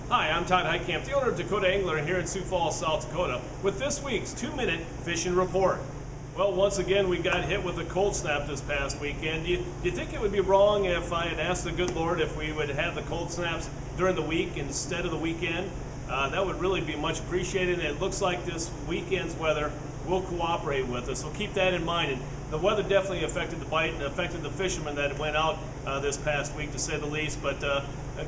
Hi, I'm Todd Heitkamp, the owner of Dakota Angler here in Sioux Falls, South Dakota, with this week's 2-minute fishing report. Well, once again, we got hit with a cold snap this past weekend. Do you think it would be wrong if I had asked the good Lord if we would have the cold snaps during the week instead of the weekend? That would really be much appreciated, and it looks like this weekend's weather will cooperate with us, so keep that in mind. And the weather definitely affected the bite and affected the fishermen that went out this past week, to say the least. But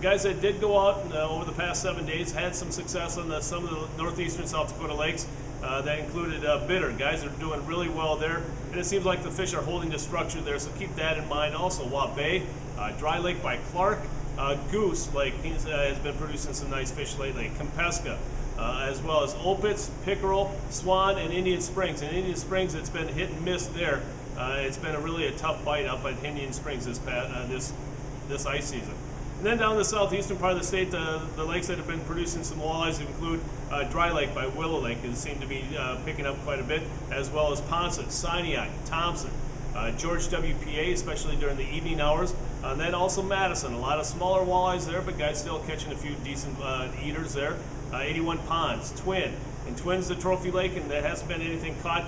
guys that did go out over the past 7 days had some success on some of the northeastern South Dakota lakes. That included Bitter. Guys are doing really well there, and it seems like the fish are holding the structure there, so keep that in mind. Also, Walleye, Dry Lake by Clark, Goose Lake has been producing some nice fish lately. Fenske, as well as Opitz, Pickerel, Swan, and Indian Springs. In Indian Springs, it's been hit and miss there. It's been really a tough bite up at Indian Springs this ice season. And then down the southeastern part of the state, the lakes that have been producing some walleyes include Dry Lake by Willow Lake, it seemed to be picking up quite a bit, as well as Poinsett, Sinai, Thompson, George WPA, especially during the evening hours, and then also Madison. A lot of smaller walleyes there, but guys still catching a few decent eaters there. 81 Ponds, Twin. And Twin's the trophy lake, and there hasn't been anything caught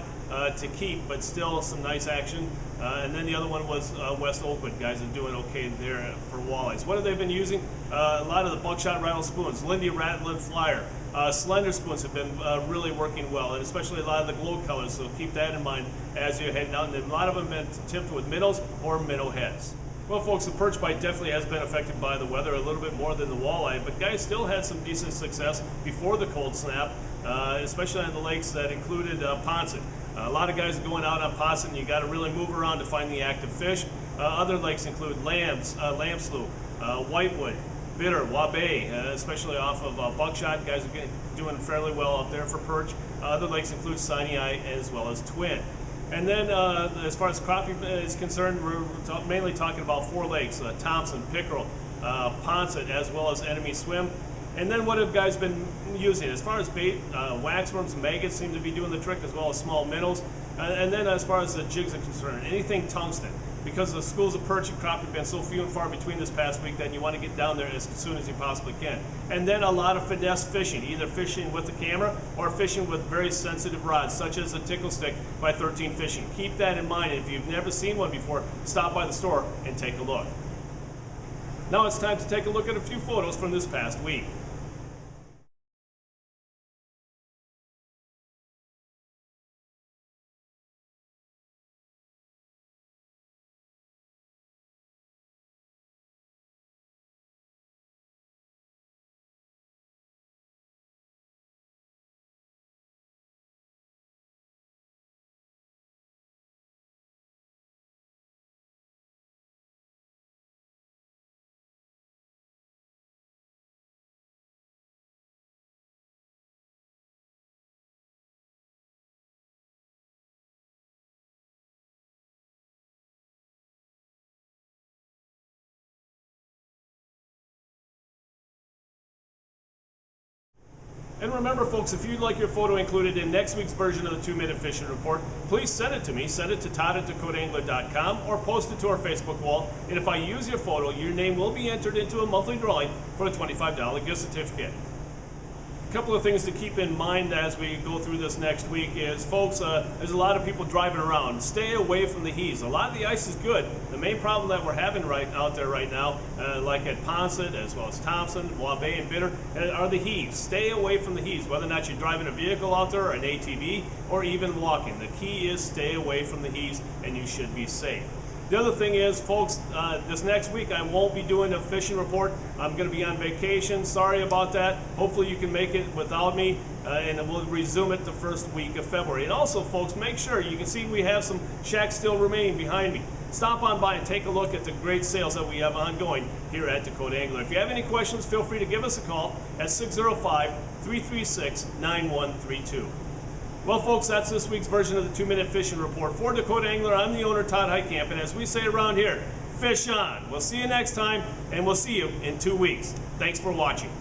to keep, but still some nice action. And then the other one was West Oakwood. Guys are doing okay there for walleyes. What have they been using? A lot of the buckshot rattle spoons, Lindy Rattle Flyer. Slender spoons have been really working well, and especially a lot of the glow colors, so keep that in mind as you're heading out. And a lot of them have been tipped with minnows or minnow heads. Well, folks, the perch bite definitely has been affected by the weather a little bit more than the walleye, but guys still had some decent success before the cold snap, especially on the lakes that included Poinsett. A lot of guys are going out on Poinsett, and you got to really move around to find the active fish. Other lakes include Lamb Slough, Whitewood, Bitter, Walleye, especially off of buckshot. Guys are doing fairly well out there for perch. Other lakes include Sinai as well as Twin. And then as far as crappie is concerned, we're mainly talking about 4 lakes, Thompson, Pickerel, Poinsett, as well as Enemy Swim. And then what have guys been using? As far as bait, waxworms, maggots seem to be doing the trick, as well as small minnows. And then as far as the jigs are concerned, anything tungsten. Because the schools of perch and crappie have been so few and far between this past week that you want to get down there as soon as you possibly can. And then a lot of finesse fishing, either fishing with the camera or fishing with very sensitive rods, such as a Tickle Stick by 13 Fishing. Keep that in mind. If you've never seen one before, stop by the store and take a look. Now it's time to take a look at a few photos from this past week. And remember, folks, if you'd like your photo included in next week's version of the 2-minute fishing report, please send it to me. Send it to todd@dakotaangler.com or post it to our Facebook wall. And if I use your photo, your name will be entered into a monthly drawing for a $25 gift certificate. A couple of things to keep in mind as we go through this next week is, folks, there's a lot of people driving around. Stay away from the heaves. A lot of the ice is good. The main problem that we're having out there right now, like at Poinsett, as well as Thompson, Walleye, and Bitter, are the heaves. Stay away from the heaves, whether or not you're driving a vehicle out there, or an ATV, or even walking. The key is stay away from the heaves, and you should be safe. The other thing is, folks, this next week I won't be doing a fishing report. I'm going to be on vacation. Sorry about that. Hopefully you can make it without me, and we'll resume it the first week of February. And also, folks, make sure you can see we have some shacks still remaining behind me. Stop on by and take a look at the great sales that we have ongoing here at Dakota Angler. If you have any questions, feel free to give us a call at 605-336-9132. Well, folks, that's this week's version of the 2-minute fishing report. For Dakota Angler, I'm the owner, Todd Heitkamp, and as we say around here, fish on. We'll see you next time, and we'll see you in 2 weeks. Thanks for watching.